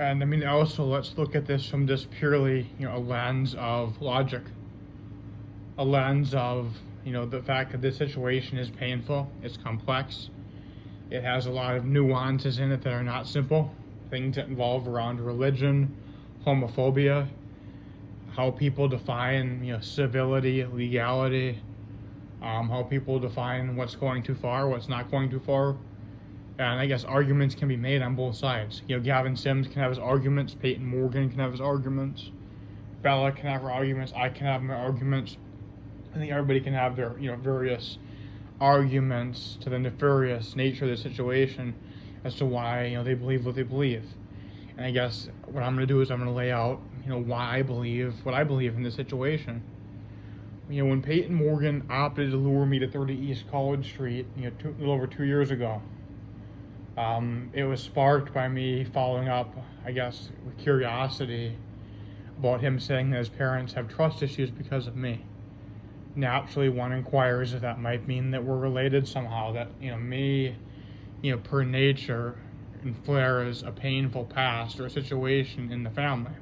And I mean, also, let's look at this from just purely, a lens of logic, a lens of, the fact that this situation is painful, it's complex, it has a lot of nuances in it that are not simple, things that involve around religion, homophobia, how people define, civility, legality, how people define what's going too far, what's not going too far. And I guess arguments can be made on both sides. Gavin Sims can have his arguments, Payton Morgan can have his arguments, Bella can have her arguments, I can have my arguments. I think everybody can have their, various arguments to the nefarious nature of the situation as to why, they believe what they believe. And I guess what I'm going to do is I'm going to lay out, why I believe what I believe in this situation. When Payton Morgan opted to lure me to 30 East College Street, a little over 2 years ago, it was sparked by me following up, I guess, with curiosity about him saying that his parents have trust issues because of me. Naturally, one inquires if that might mean that we're related somehow, that, me, per nature, inflares a painful past or a situation in the family.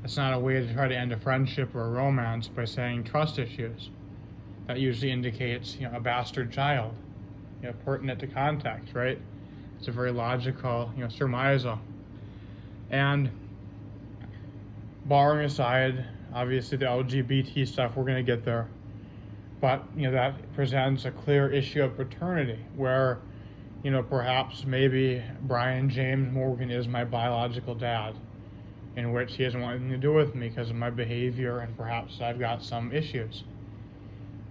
That's not a way to try to end a friendship or a romance by saying trust issues. That usually indicates, a bastard child, pertinent to context, right? It's a very logical, surmisal. And barring aside, obviously the LGBT stuff, we're going to get there. But, that presents a clear issue of paternity where, perhaps maybe Brian James Morgan is my biological dad, in which he doesn't want anything to do with me because of my behavior and perhaps I've got some issues.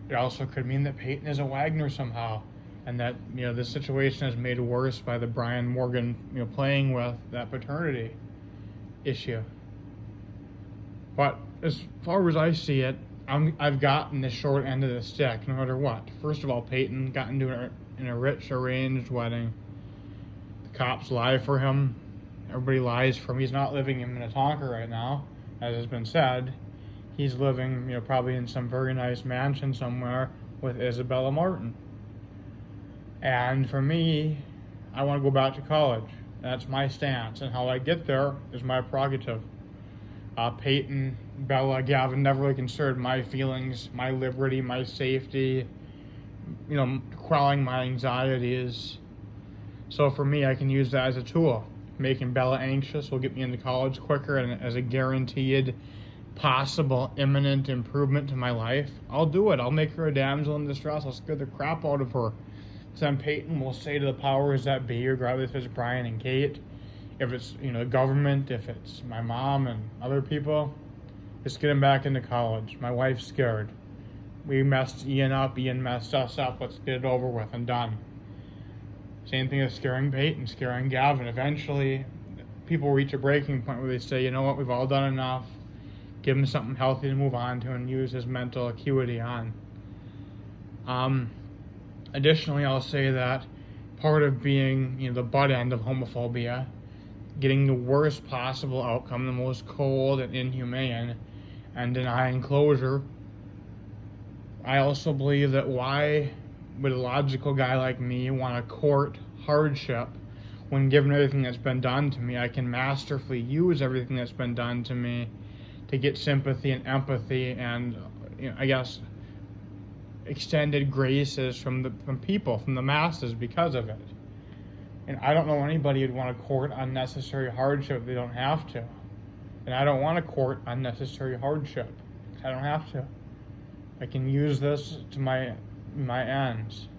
It also could mean that Payton is a Wagner somehow, and that, this situation is made worse by the Brian Morgan, playing with that paternity issue. But as far as I see it, I've gotten the short end of the stick, no matter what. First of all, Payton got into in a rich arranged wedding. The cops lie for him. Everybody lies for him. He's not living in Minnetonka right now, as has been said. He's living, probably in some very nice mansion somewhere with Isabella Martin. And for me, I want to go back to college. That's my stance, and how I get there is my prerogative. Payton, Bella, Gavin never really considered my feelings, my liberty, my safety, quelling my anxieties. So for me, I can use that as a tool. Making Bella anxious will get me into college quicker, and as a guaranteed possible imminent improvement to my life, I'll do it. I'll make her a damsel in distress. I'll scare the crap out of her. So then Payton will say to the powers that be, regardless if it's Brian and Kate, if it's, the government, if it's my mom and other people, just get him back into college. My wife's scared. We messed Ian up. Ian messed us up. Let's get it over with and done. Same thing as scaring Payton, scaring Gavin. Eventually, people reach a breaking point where they say, you know what, we've all done enough. Give him something healthy to move on to and use his mental acuity on. Additionally, I'll say that part of being, the butt end of homophobia, getting the worst possible outcome, the most cold and inhumane, and denying closure, I also believe that why would a logical guy like me want to court hardship when, given everything that's been done to me, I can masterfully use everything that's been done to me to get sympathy and empathy and, I guess, extended graces from people, from the masses because of it. And I don't know anybody who'd want to court unnecessary hardship if they don't have to. And I don't want to court unnecessary hardship. I don't have to. I can use this to my ends.